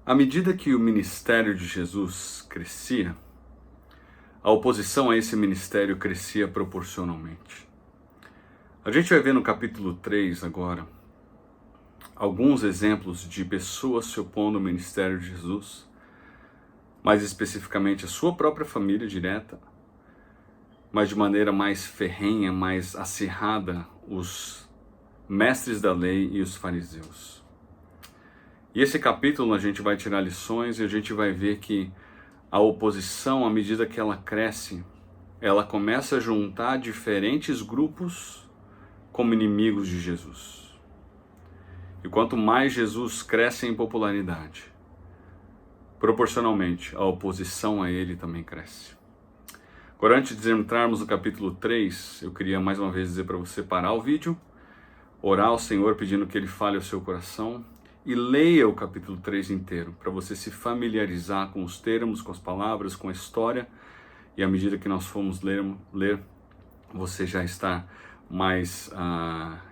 À medida que o ministério de Jesus crescia, a oposição a esse ministério crescia proporcionalmente. A gente vai ver no capítulo 3 agora alguns exemplos de pessoas se opondo ao ministério de Jesus, mais especificamente a sua própria família direta, mas de maneira mais ferrenha, mais acirrada, os mestres da lei e os fariseus. E esse capítulo a gente vai tirar lições e a gente vai ver que a oposição, à medida que ela cresce, ela começa a juntar diferentes grupos como inimigos de Jesus. E quanto mais Jesus cresce em popularidade, proporcionalmente, a oposição a ele também cresce. Agora, antes de entrarmos no capítulo 3, eu queria mais uma vez dizer para você parar o vídeo, orar ao Senhor pedindo que Ele fale ao seu coração e leia o capítulo 3 inteiro, para você se familiarizar com os termos, com as palavras, com a história, e à medida que nós formos ler você já está mais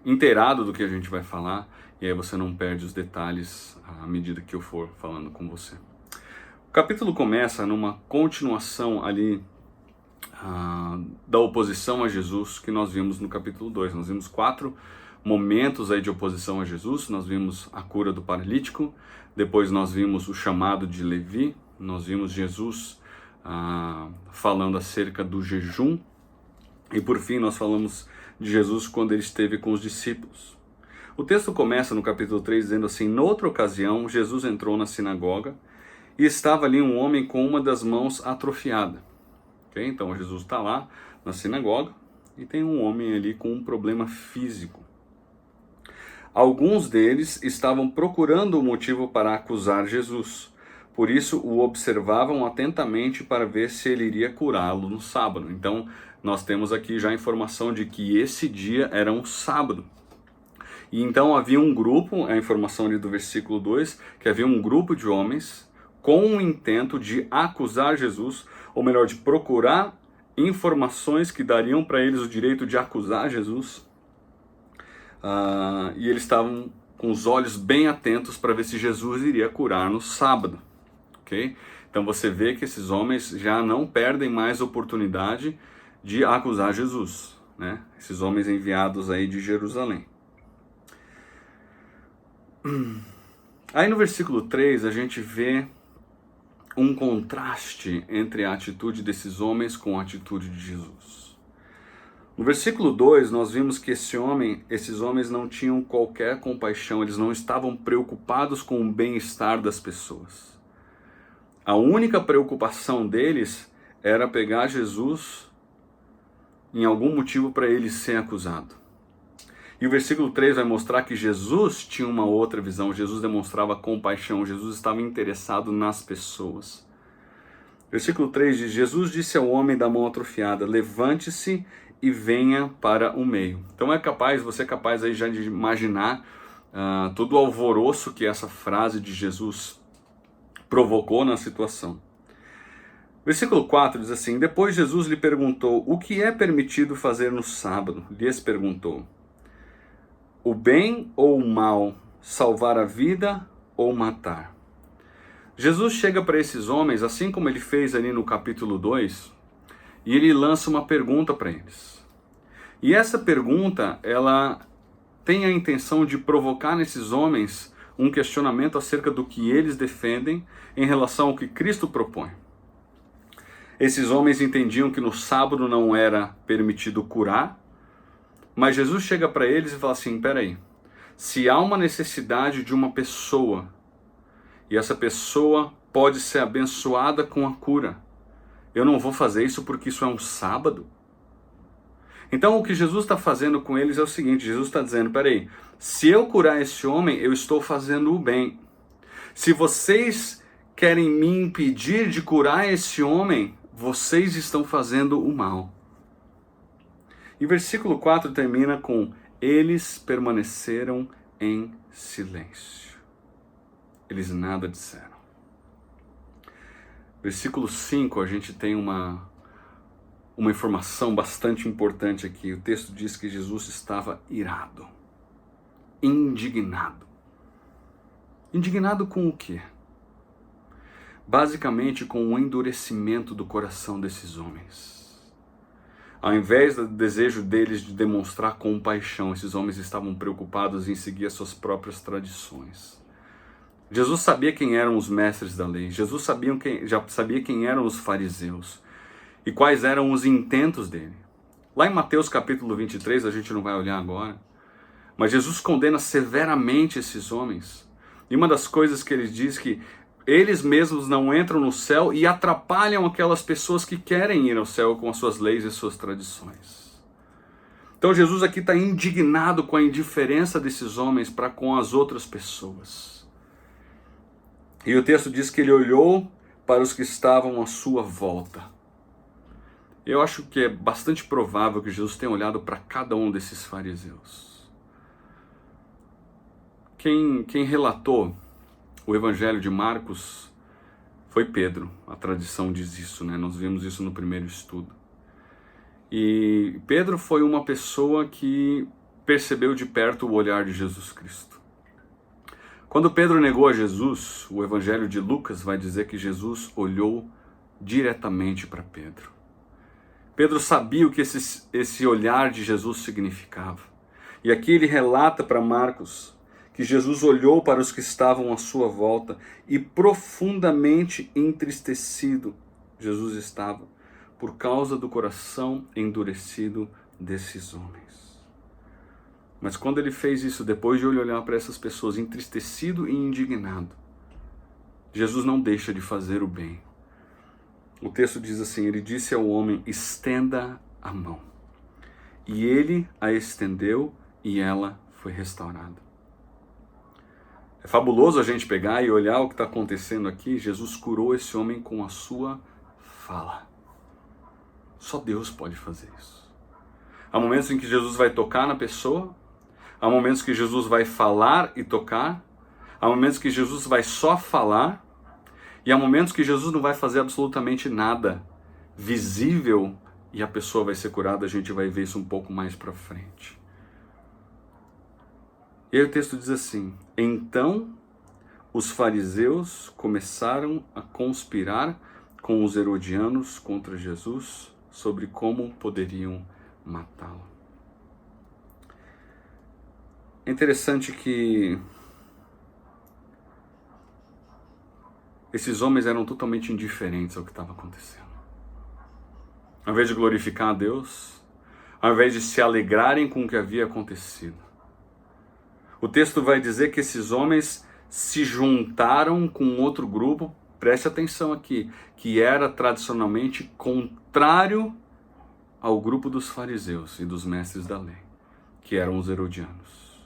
inteirado do que a gente vai falar, e aí você não perde os detalhes à medida que eu for falando com você. O capítulo começa numa continuação ali da oposição a Jesus que nós vimos no capítulo 2. Nós vimos 4 momentos aí de oposição a Jesus. Nós vimos a cura do paralítico, depois nós vimos o chamado de Levi, nós vimos Jesus falando acerca do jejum, e por fim nós falamos de Jesus quando ele esteve com os discípulos. O texto começa no capítulo 3 dizendo assim: noutra ocasião Jesus entrou na sinagoga e estava ali um homem com uma das mãos atrofiada. Okay? Então Jesus está lá na sinagoga e tem um homem ali com um problema físico. Alguns deles estavam procurando um motivo para acusar Jesus. Por isso o observavam atentamente para ver se ele iria curá-lo no sábado. Então nós temos aqui já a informação de que esse dia era um sábado. E então havia um grupo, a informação ali do versículo 2, que havia um grupo de homens com o intento de acusar Jesus, ou melhor, de procurar informações que dariam para eles o direito de acusar Jesus. E eles estavam com os olhos bem atentos para ver se Jesus iria curar no sábado. Okay? Então você vê que esses homens já não perdem mais oportunidade de acusar Jesus, né? Esses homens enviados aí de Jerusalém. Aí no versículo 3 a gente vê um contraste entre a atitude desses homens com a atitude de Jesus. No versículo 2, nós vimos que esses homens não tinham qualquer compaixão, eles não estavam preocupados com o bem-estar das pessoas. A única preocupação deles era pegar Jesus em algum motivo para ele ser acusado. E o versículo 3 vai mostrar que Jesus tinha uma outra visão, Jesus demonstrava compaixão, Jesus estava interessado nas pessoas. Versículo 3 diz: Jesus disse ao homem da mão atrofiada: levante-se e venha para o meio. Então você é capaz aí já de imaginar todo o alvoroço que essa frase de Jesus provocou na situação. Versículo 4 diz assim: depois Jesus lhe perguntou: o que é permitido fazer no sábado? Lhes perguntou: o bem ou o mal, salvar a vida ou matar? Jesus chega para esses homens, assim como ele fez ali no capítulo 2, e ele lança uma pergunta para eles. E essa pergunta, ela tem a intenção de provocar nesses homens um questionamento acerca do que eles defendem em relação ao que Cristo propõe. Esses homens entendiam que no sábado não era permitido curar, mas Jesus chega para eles e fala assim: peraí, se há uma necessidade de uma pessoa, e essa pessoa pode ser abençoada com a cura, eu não vou fazer isso porque isso é um sábado? Então o que Jesus está fazendo com eles é o seguinte: Jesus está dizendo, peraí, se eu curar esse homem, eu estou fazendo o bem. Se vocês querem me impedir de curar esse homem, vocês estão fazendo o mal. E versículo 4 termina com: eles permaneceram em silêncio. Eles nada disseram. Versículo 5, a gente tem uma informação bastante importante aqui. O texto diz que Jesus estava irado, indignado. Indignado com o quê? basicamente com o endurecimento do coração desses homens. Ao invés do desejo deles de demonstrar compaixão, esses homens estavam preocupados em seguir as suas próprias tradições. Jesus sabia quem eram os mestres da lei, Jesus já sabia quem eram os fariseus e quais eram os intentos dele. Lá em Mateus capítulo 23, a gente não vai olhar agora, mas Jesus condena severamente esses homens. E uma das coisas que ele diz que eles mesmos não entram no céu e atrapalham aquelas pessoas que querem ir ao céu com as suas leis e suas tradições. Então Jesus aqui está indignado com a indiferença desses homens para com as outras pessoas. E o texto diz que ele olhou para os que estavam à sua volta. Eu acho que é bastante provável que Jesus tenha olhado para cada um desses fariseus. Quem relatou o Evangelho de Marcos foi Pedro. A tradição diz isso, né? Nós vimos isso no primeiro estudo. E Pedro foi uma pessoa que percebeu de perto o olhar de Jesus Cristo. Quando Pedro negou a Jesus, o Evangelho de Lucas vai dizer que Jesus olhou diretamente para Pedro. Pedro sabia o que esse olhar de Jesus significava. E aqui ele relata para Marcos que Jesus olhou para os que estavam à sua volta e profundamente entristecido Jesus estava por causa do coração endurecido desses homens. Mas quando ele fez isso, depois de olhar para essas pessoas entristecido e indignado, Jesus não deixa de fazer o bem. O texto diz assim, ele disse ao homem, estenda a mão. E ele a estendeu e ela foi restaurada. É fabuloso a gente pegar e olhar o que está acontecendo aqui. Jesus curou esse homem com a sua fala. Só Deus pode fazer isso. Há momentos em que Jesus vai tocar na pessoa, há momentos que Jesus vai falar e tocar, há momentos que Jesus vai só falar, e há momentos que Jesus não vai fazer absolutamente nada visível e a pessoa vai ser curada. A gente vai ver isso um pouco mais para frente. E aí o texto diz assim, então os fariseus começaram a conspirar com os herodianos contra Jesus sobre como poderiam matá-lo. É interessante que esses homens eram totalmente indiferentes ao que estava acontecendo. Ao invés de glorificar a Deus, ao invés de se alegrarem com o que havia acontecido, o texto vai dizer que esses homens se juntaram com outro grupo, preste atenção aqui, que era tradicionalmente contrário ao grupo dos fariseus e dos mestres da lei, que eram os herodianos.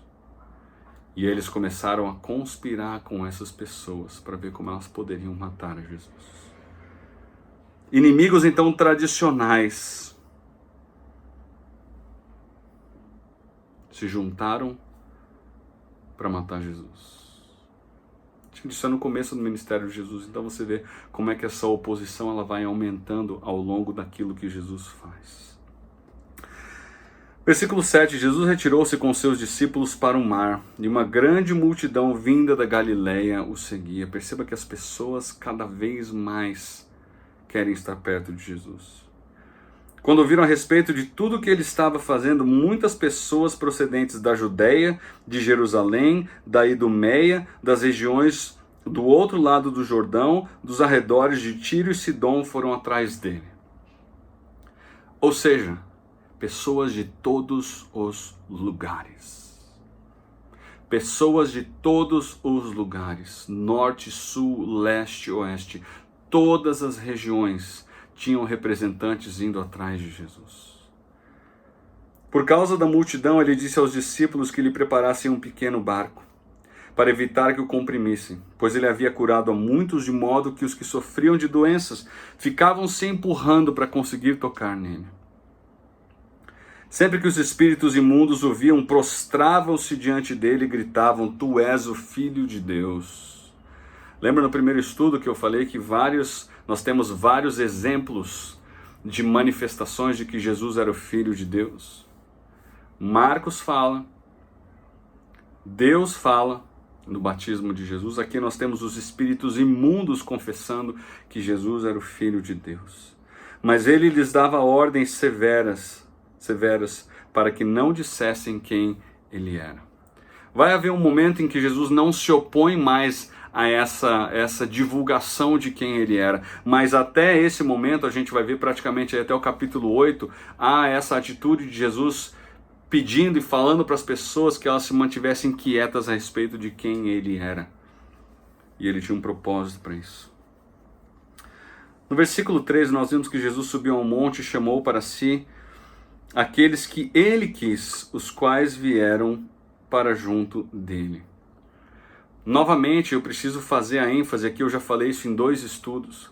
E eles começaram a conspirar com essas pessoas para ver como elas poderiam matar a Jesus. Inimigos então tradicionais se juntaram para matar Jesus. Isso é no começo do ministério de Jesus, então você vê como é que essa oposição ela vai aumentando ao longo daquilo que Jesus faz. Versículo 7, Jesus retirou-se com seus discípulos para o mar, e uma grande multidão vinda da Galileia o seguia. Perceba que as pessoas cada vez mais querem estar perto de Jesus. Quando ouviram a respeito de tudo que ele estava fazendo, muitas pessoas procedentes da Judeia, de Jerusalém, da Idumeia, das regiões do outro lado do Jordão, dos arredores de Tiro e Sidom foram atrás dele. Ou seja, pessoas de todos os lugares. Pessoas de todos os lugares, norte, sul, leste, oeste, todas as regiões tinham representantes indo atrás de Jesus. Por causa da multidão, ele disse aos discípulos que lhe preparassem um pequeno barco, para evitar que o comprimissem, pois ele havia curado a muitos de modo que os que sofriam de doenças ficavam se empurrando para conseguir tocar nele. Sempre que os espíritos imundos o viam, prostravam-se diante dele e gritavam, tu és o Filho de Deus. Lembra no primeiro estudo que eu falei que nós temos vários exemplos de manifestações de que Jesus era o Filho de Deus? Marcos fala, Deus fala, no batismo de Jesus. Aqui nós temos os espíritos imundos confessando que Jesus era o Filho de Deus. Mas ele lhes dava ordens severas para que não dissessem quem ele era. Vai haver um momento em que Jesus não se opõe mais a essa divulgação de quem ele era, mas até esse momento, a gente vai ver praticamente até o capítulo 8, há essa atitude de Jesus pedindo e falando para as pessoas que elas se mantivessem quietas a respeito de quem ele era. E ele tinha um propósito para isso. No versículo 13, nós vimos que Jesus subiu ao monte e chamou para si aqueles que ele quis, os quais vieram para junto dele. Novamente, eu preciso fazer a ênfase aqui, eu já falei isso em 2 estudos.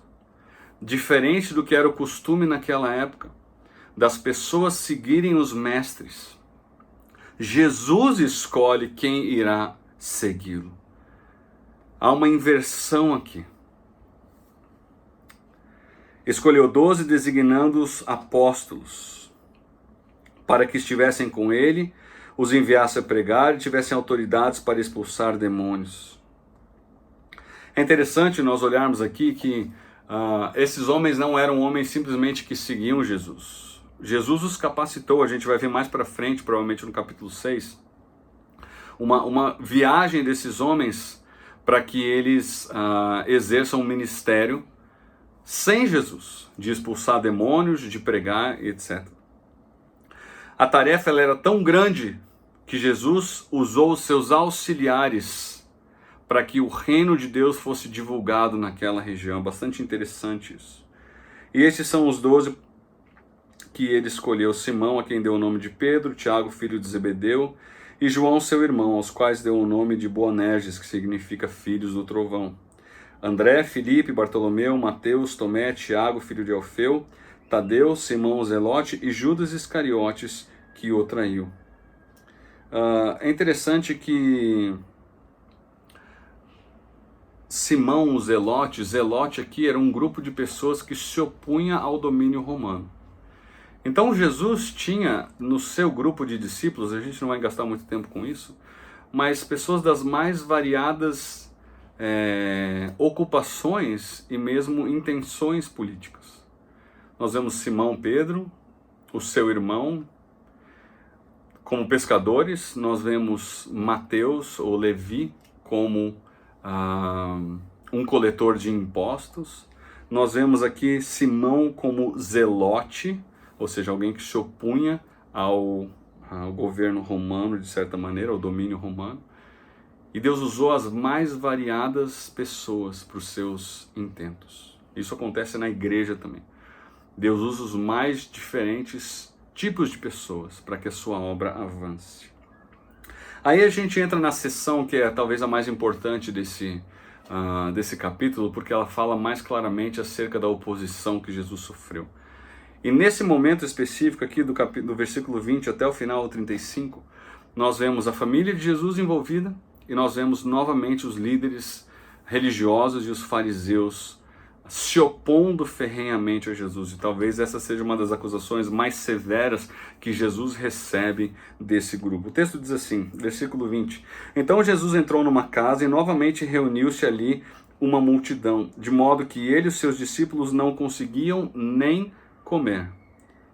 Diferente do que era o costume naquela época, das pessoas seguirem os mestres, Jesus escolhe quem irá segui-lo. Há uma inversão aqui. Escolheu 12, designando os apóstolos, para que estivessem com ele, os enviasse a pregar e tivessem autoridades para expulsar demônios. É interessante nós olharmos aqui que esses homens não eram homens simplesmente que seguiam Jesus. Jesus os capacitou, a gente vai ver mais para frente, provavelmente no capítulo 6, uma viagem desses homens para que eles exerçam um ministério sem Jesus, de expulsar demônios, de pregar, etc. A tarefa ela era tão grande que Jesus usou os seus auxiliares para que o reino de Deus fosse divulgado naquela região. Bastante interessante isso. E esses são os 12 que ele escolheu: Simão, a quem deu o nome de Pedro, Tiago, filho de Zebedeu, e João, seu irmão, aos quais deu o nome de Boanerges, que significa filhos do trovão. André, Filipe, Bartolomeu, Mateus, Tomé, Tiago, filho de Alfeu, Tadeu, Simão o Zelote e Judas Iscariotes, que o traiu. É interessante que Simão o Zelote, Zelote aqui era um grupo de pessoas que se opunha ao domínio romano. Então Jesus tinha no seu grupo de discípulos, a gente não vai gastar muito tempo com isso, mas pessoas das mais variadas ocupações e mesmo intenções políticas. Nós vemos Simão Pedro, o seu irmão, como pescadores. Nós vemos Mateus ou Levi como um coletor de impostos. Nós vemos aqui Simão como zelote, ou seja, alguém que se opunha ao governo romano, de certa maneira, ao domínio romano. E Deus usou as mais variadas pessoas para os seus intentos. Isso acontece na igreja também. Deus usa os mais diferentes tipos de pessoas para que a sua obra avance. Aí a gente entra na seção que é talvez a mais importante desse capítulo, porque ela fala mais claramente acerca da oposição que Jesus sofreu. E nesse momento específico aqui do versículo 20 até o final, 35, nós vemos a família de Jesus envolvida e nós vemos novamente os líderes religiosos e os fariseus se opondo ferrenhamente a Jesus. E talvez essa seja uma das acusações mais severas que Jesus recebe desse grupo. O texto diz assim, versículo 20: Então Jesus entrou numa casa e novamente reuniu-se ali uma multidão, de modo que ele e os seus discípulos não conseguiam nem comer.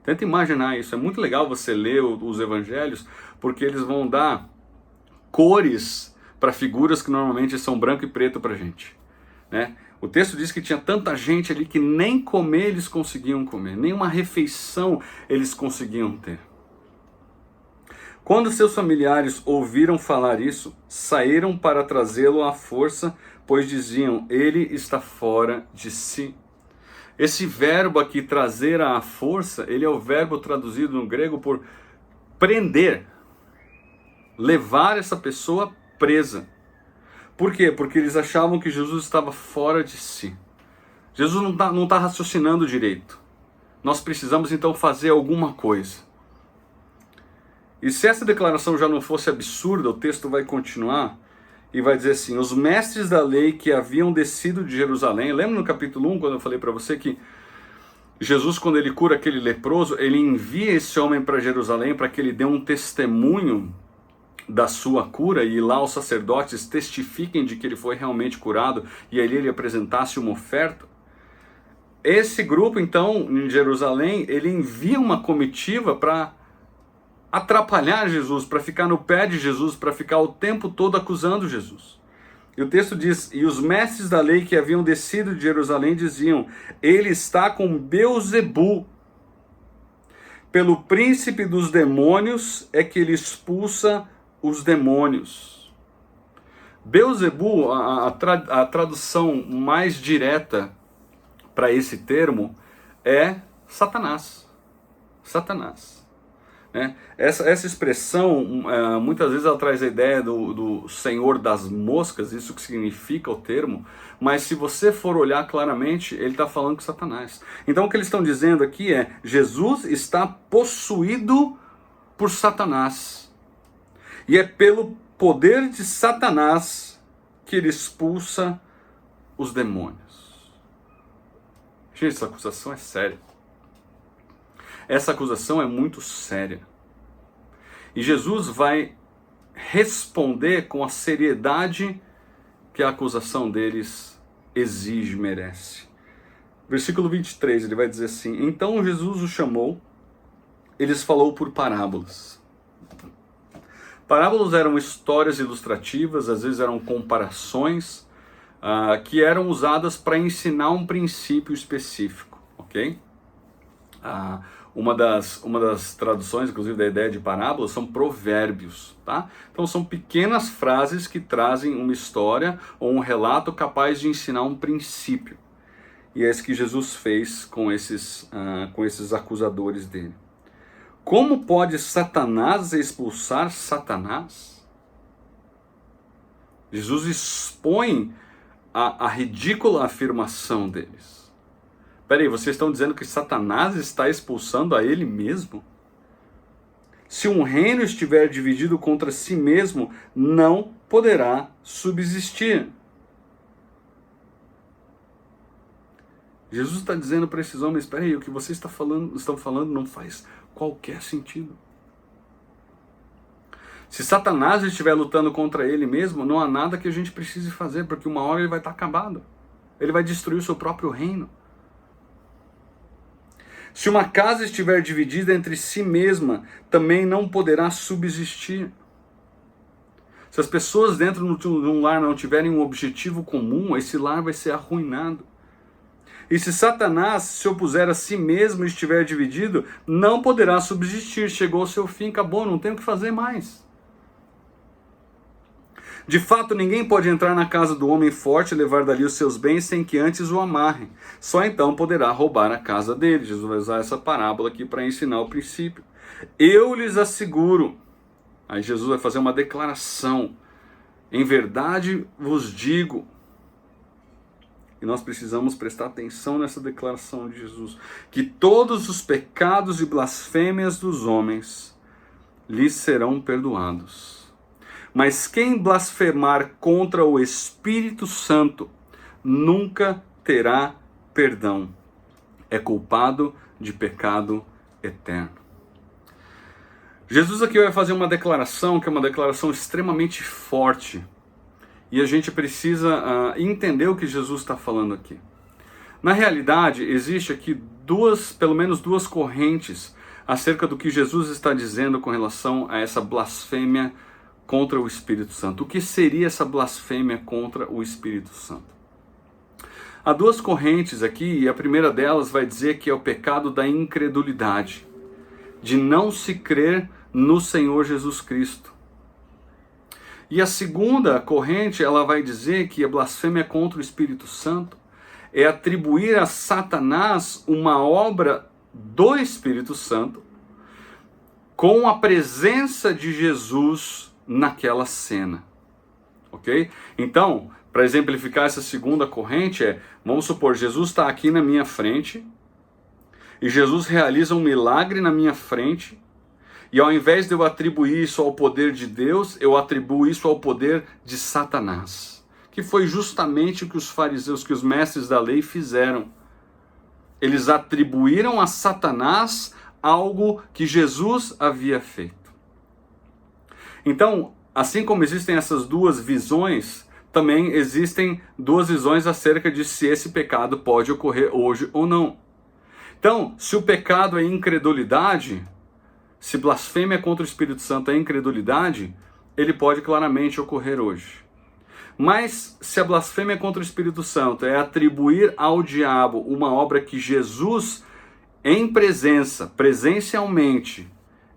Tenta imaginar isso. É muito legal você ler os evangelhos, porque eles vão dar cores para figuras que normalmente são branco e preto para a gente, né? O texto diz que tinha tanta gente ali que nem comer eles conseguiam comer, nem uma refeição eles conseguiam ter. Quando seus familiares ouviram falar isso, saíram para trazê-lo à força, pois diziam: ele está fora de si. Esse verbo aqui, trazer à força, ele é o verbo traduzido no grego por prender, levar essa pessoa presa. Por quê? Porque eles achavam que Jesus estava fora de si. Jesus não está raciocinando direito. Nós precisamos então fazer alguma coisa. E se essa declaração já não fosse absurda, o texto vai continuar e vai dizer assim: os mestres da lei que haviam descido de Jerusalém. Lembra no capítulo 1, quando eu falei para você que Jesus, quando ele cura aquele leproso, ele envia esse homem para Jerusalém para que ele dê um testemunho da sua cura, e lá os sacerdotes testifiquem de que ele foi realmente curado, e ali ele apresentasse uma oferta. Esse grupo, então, em Jerusalém, ele envia uma comitiva para atrapalhar Jesus, para ficar no pé de Jesus, para ficar o tempo todo acusando Jesus. E o texto diz: e os mestres da lei que haviam descido de Jerusalém diziam: ele está com Beelzebu, pelo príncipe dos demônios é que ele expulsa os demônios. Beelzebu, a tradução mais direta para esse termo é Satanás. Satanás. Né? Essa expressão, muitas vezes ela traz a ideia do senhor das moscas, isso que significa o termo, mas se você for olhar claramente, ele está falando com Satanás. Então o que eles estão dizendo aqui é: Jesus está possuído por Satanás. E é pelo poder de Satanás que ele expulsa os demônios. Gente, essa acusação é séria. Essa acusação é muito séria. E Jesus vai responder com a seriedade que a acusação deles exige, merece. Versículo 23, ele vai dizer assim: então Jesus os chamou, eles falou por parábolas. Parábolas eram histórias ilustrativas, às vezes eram comparações, que eram usadas para ensinar um princípio específico, ok? Uma das traduções, inclusive, da ideia de parábolas são provérbios, tá? Então são pequenas frases que trazem uma história ou um relato capaz de ensinar um princípio. E é isso que Jesus fez com esses acusadores dele. Como pode Satanás expulsar Satanás? Jesus expõe a ridícula afirmação deles. Peraí, vocês estão dizendo que Satanás está expulsando a ele mesmo? Se um reino estiver dividido contra si mesmo, não poderá subsistir. Jesus está dizendo para esses homens: peraí, o que vocês estão falando não faz qualquer sentido. Se Satanás estiver lutando contra ele mesmo, não há nada que a gente precise fazer, porque uma hora ele vai estar acabado. Ele vai destruir o seu próprio reino. Se uma casa estiver dividida entre si mesma, também não poderá subsistir. Se as pessoas dentro de um lar não tiverem um objetivo comum, esse lar vai ser arruinado. E se Satanás se opuser a si mesmo e estiver dividido, não poderá subsistir. Chegou ao seu fim, acabou, não tem o que fazer mais. De fato, ninguém pode entrar na casa do homem forte e levar dali os seus bens sem que antes o amarrem. Só então poderá roubar a casa dele. Jesus vai usar essa parábola aqui para ensinar o princípio. Eu lhes asseguro. Aí Jesus vai fazer uma declaração. Em verdade vos digo. E nós precisamos prestar atenção nessa declaração de Jesus. Que todos os pecados e blasfêmias dos homens lhes serão perdoados. Mas quem blasfemar contra o Espírito Santo nunca terá perdão. É culpado de pecado eterno. Jesus aqui vai fazer uma declaração que é uma declaração extremamente forte. E a gente precisa entender o que Jesus está falando aqui. Na realidade, existe aqui pelo menos duas correntes acerca do que Jesus está dizendo com relação a essa blasfêmia contra o Espírito Santo. O que seria essa blasfêmia contra o Espírito Santo? Há duas correntes aqui, e a primeira delas vai dizer que é o pecado da incredulidade, de não se crer no Senhor Jesus Cristo. E a segunda corrente, ela vai dizer que a blasfêmia contra o Espírito Santo é atribuir a Satanás uma obra do Espírito Santo com a presença de Jesus naquela cena. Ok? Então, para exemplificar essa segunda corrente vamos supor, Jesus está aqui na minha frente e Jesus realiza um milagre na minha frente. E ao invés de eu atribuir isso ao poder de Deus, eu atribuo isso ao poder de Satanás. Que foi justamente o que os fariseus, que os mestres da lei fizeram. Eles atribuíram a Satanás algo que Jesus havia feito. Então, assim como existem essas duas visões, também existem duas visões acerca de se esse pecado pode ocorrer hoje ou não. Então, se o pecado é incredulidade, se blasfêmia contra o Espírito Santo é incredulidade, ele pode claramente ocorrer hoje. Mas se a blasfêmia contra o Espírito Santo é atribuir ao diabo uma obra que Jesus, em presencialmente,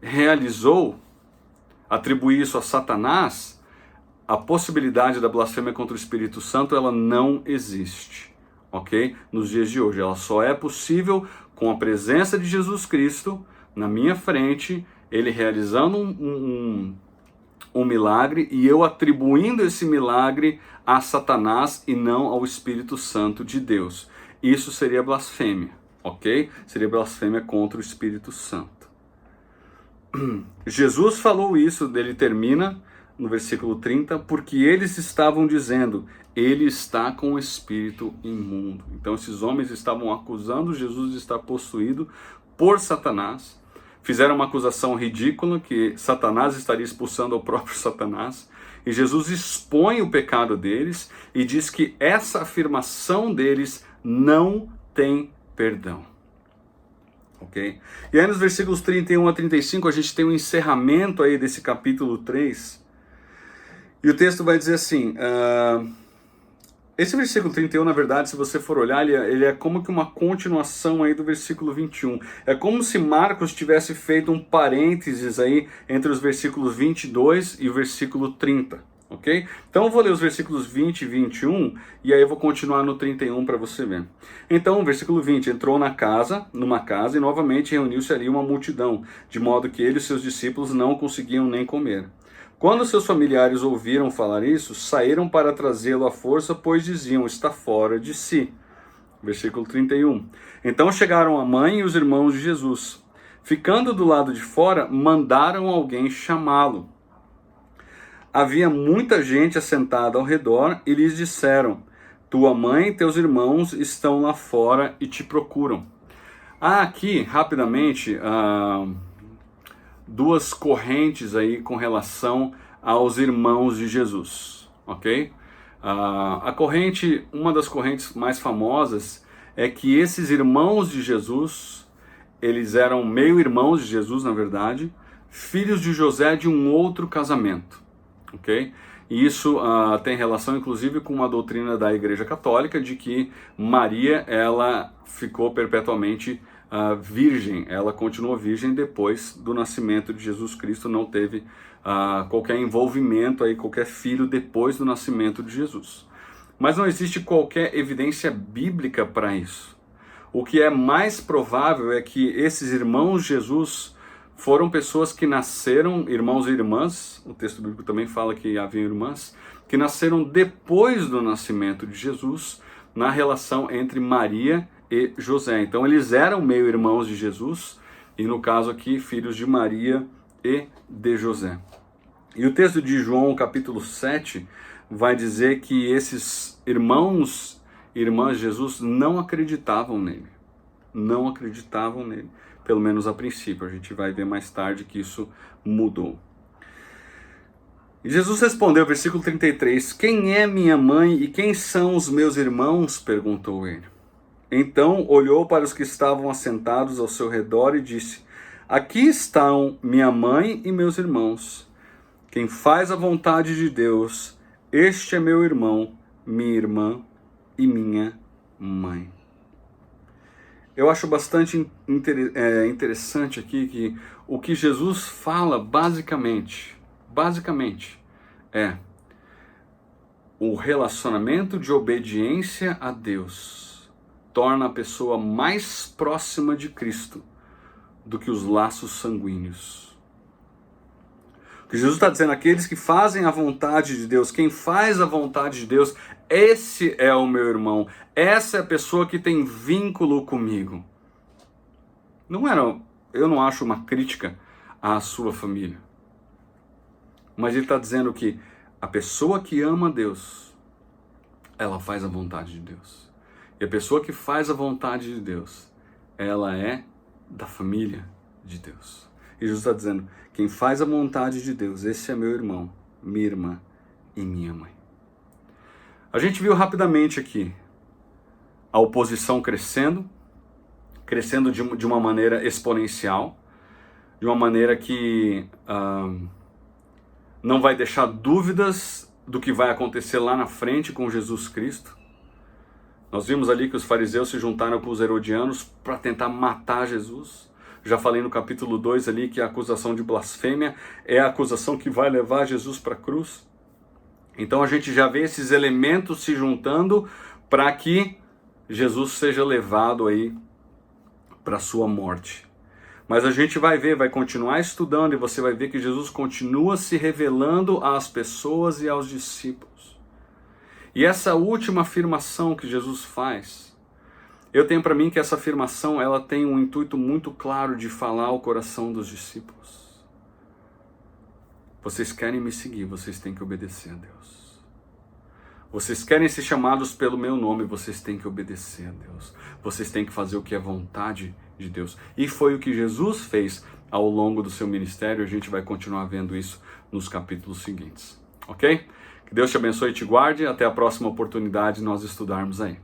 realizou, atribuir isso a Satanás, a possibilidade da blasfêmia contra o Espírito Santo, ela não existe, ok? Nos dias de hoje, ela só é possível com a presença de Jesus Cristo na minha frente, ele realizando um milagre e eu atribuindo esse milagre a Satanás e não ao Espírito Santo de Deus. Isso seria blasfêmia, ok? Seria blasfêmia contra o Espírito Santo. Jesus falou isso, ele termina no versículo 30, porque eles estavam dizendo, ele está com o espírito imundo. Então esses homens estavam acusando Jesus de estar possuído por Satanás. Fizeram uma acusação ridícula, que Satanás estaria expulsando o próprio Satanás. E Jesus expõe o pecado deles e diz que essa afirmação deles não tem perdão. Ok? E aí nos versículos 31 a 35 a gente tem um encerramento aí desse capítulo 3. E o texto vai dizer assim... Esse versículo 31, na verdade, se você for olhar, ele é como que uma continuação aí do versículo 21. É como se Marcos tivesse feito um parênteses aí entre os versículos 22 e o versículo 30, ok? Então eu vou ler os versículos 20 e 21 e aí eu vou continuar no 31 para você ver. Então, versículo 20, entrou numa casa e novamente reuniu-se ali uma multidão, de modo que ele e seus discípulos não conseguiam nem comer. Quando seus familiares ouviram falar isso, saíram para trazê-lo à força, pois diziam, está fora de si. Versículo 31. Então chegaram a mãe e os irmãos de Jesus. Ficando do lado de fora, mandaram alguém chamá-lo. Havia muita gente assentada ao redor e lhes disseram, tua mãe e teus irmãos estão lá fora e te procuram. Há aqui, rapidamente, duas correntes aí com relação aos irmãos de Jesus, ok? Uma das correntes mais famosas é que esses irmãos de Jesus, eles eram meio-irmãos de Jesus, na verdade, filhos de José de um outro casamento, ok? E isso tem relação, inclusive, com uma doutrina da Igreja Católica de que Maria, ela ficou perpetuamente virgem, ela continuou virgem depois do nascimento de Jesus Cristo, não teve qualquer envolvimento, aí, qualquer filho depois do nascimento de Jesus. Mas não existe qualquer evidência bíblica para isso. O que é mais provável é que esses irmãos de Jesus foram pessoas que nasceram, irmãos e irmãs, o texto bíblico também fala que havia irmãs, que nasceram depois do nascimento de Jesus, na relação entre Maria e José. Então eles eram meio-irmãos de Jesus, e no caso aqui, filhos de Maria e de José. E o texto de João, capítulo 7, vai dizer que esses irmãos e irmãs de Jesus não acreditavam nele. Não acreditavam nele, pelo menos a princípio. A gente vai ver mais tarde que isso mudou. E Jesus respondeu, versículo 33, quem é minha mãe e quem são os meus irmãos? Perguntou ele. Então olhou para os que estavam assentados ao seu redor e disse, aqui estão minha mãe e meus irmãos. Quem faz a vontade de Deus, este é meu irmão, minha irmã e minha mãe. Eu acho bastante interessante aqui que o que Jesus fala basicamente é o relacionamento de obediência a Deus torna a pessoa mais próxima de Cristo do que os laços sanguíneos. O que Jesus está dizendo, aqueles que fazem a vontade de Deus, quem faz a vontade de Deus, esse é o meu irmão, essa é a pessoa que tem vínculo comigo. Eu não acho uma crítica à sua família. Mas ele está dizendo que a pessoa que ama Deus, ela faz a vontade de Deus. E a pessoa que faz a vontade de Deus, ela é da família de Deus. E Jesus está dizendo, quem faz a vontade de Deus, esse é meu irmão, minha irmã e minha mãe. A gente viu rapidamente aqui a oposição crescendo de uma maneira exponencial, de uma maneira que não vai deixar dúvidas do que vai acontecer lá na frente com Jesus Cristo. Nós vimos ali que os fariseus se juntaram com os herodianos para tentar matar Jesus. Já falei no capítulo 2 ali que a acusação de blasfêmia é a acusação que vai levar Jesus para a cruz. Então a gente já vê esses elementos se juntando para que Jesus seja levado aí para a sua morte. Mas a gente vai ver, vai continuar estudando e você vai ver que Jesus continua se revelando às pessoas e aos discípulos. E essa última afirmação que Jesus faz, eu tenho para mim que essa afirmação ela tem um intuito muito claro de falar ao coração dos discípulos. Vocês querem me seguir, vocês têm que obedecer a Deus. Vocês querem ser chamados pelo meu nome, vocês têm que obedecer a Deus. Vocês têm que fazer o que é vontade de Deus. E foi o que Jesus fez ao longo do seu ministério. A gente vai continuar vendo isso nos capítulos seguintes. Ok? Que Deus te abençoe e te guarde. Até a próxima oportunidade de nós estudarmos aí.